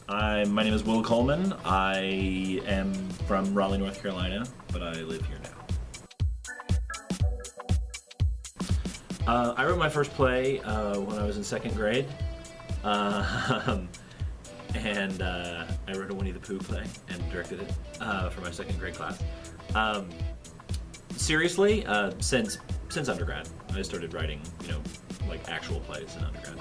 My name is Will Coleman. I am from Raleigh, North Carolina, but I live here now. I wrote my first play when I was in second grade, and I wrote a Winnie the Pooh play and directed it for my second grade class. Seriously, since undergrad, I started writing, like actual plays in undergrad.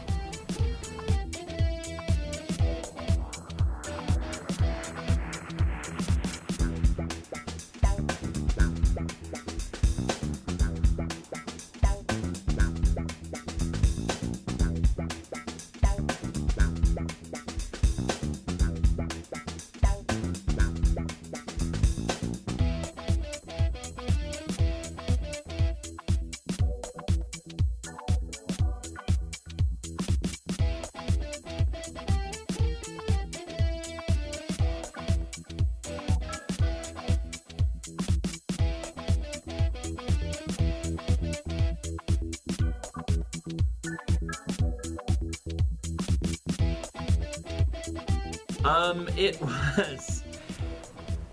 It was,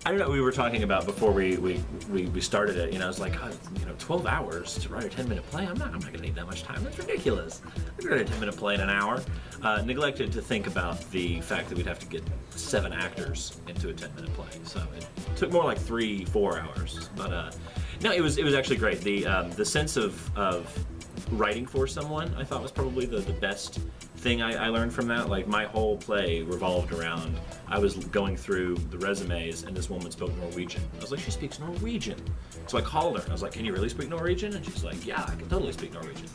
I don't know, we were talking about before we started it, I was like, 12 hours to write a 10-minute play? I'm not gonna need that much time. That's ridiculous. I could write a 10-minute play in an hour. Neglected to think about the fact that we'd have to get 7 actors into a 10-minute play. So it took more like 3-4 hours. But no, it was actually great. The sense of writing for someone, I thought, was probably the best thing I learned from that. Like, my whole play revolved around, I was going through the resumes and this woman spoke Norwegian. I was like, she speaks Norwegian. So I called her and I was like, can you really speak Norwegian? And she's like, yeah, I can totally speak Norwegian.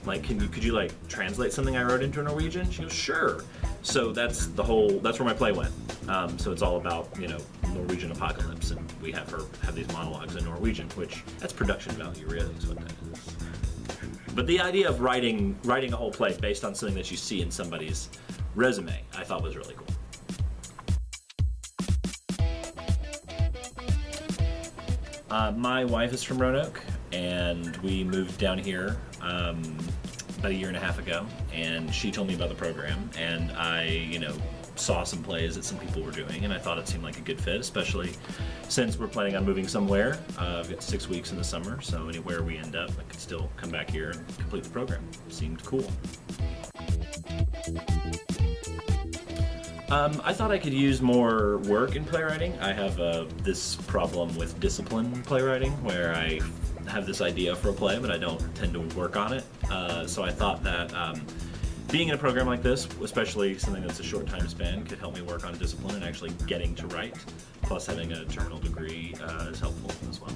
Like, could you like translate something I wrote into Norwegian? She goes, sure. So that's where my play went. So it's all about, Norwegian apocalypse, and we have her have these monologues in Norwegian, which that's production value, really, is what that is. But the idea of writing a whole play based on something that you see in somebody's resume, I thought was really cool. My wife is from Roanoke, and we moved down here about a year and a half ago, and she told me about the program, and I, saw some plays that some people were doing, and I thought it seemed like a good fit, especially since we're planning on moving somewhere. I've got 6 weeks in the summer, so anywhere we end up, I could still come back here and complete the program. It seemed cool. I thought I could use more work in playwriting. I have this problem with discipline playwriting, where I have this idea for a play, but I don't tend to work on it. So I thought that being in a program like this, especially something that's a short time span, could help me work on discipline and actually getting to write. Plus, having a terminal degree is helpful as well.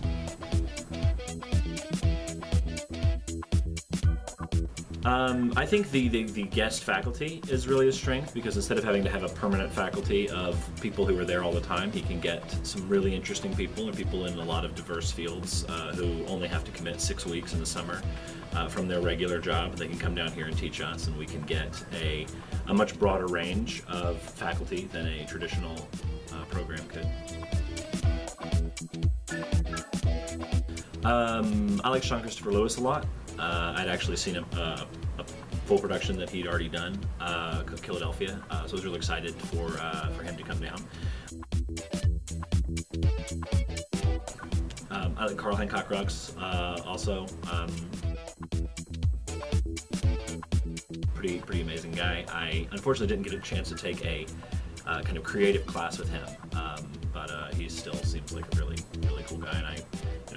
I think the guest faculty is really a strength, because instead of having to have a permanent faculty of people who are there all the time, he can get some really interesting people, and people in a lot of diverse fields who only have to commit 6 weeks in the summer from their regular job. They can come down here and teach us, and we can get a much broader range of faculty than a traditional program could. I like Sean Christopher Lewis a lot. I'd actually seen a full production that he'd already done, Philadelphia, so I was really excited for him to come down. I like Carl Hancock Ruggs also. Pretty amazing guy. I unfortunately didn't get a chance to take a kind of creative class with him, but he still seems like a really cool guy, and I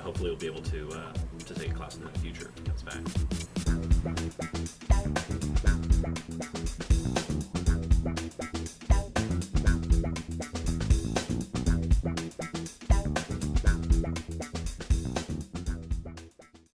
hopefully will be able to take a class with him in the future if he comes back.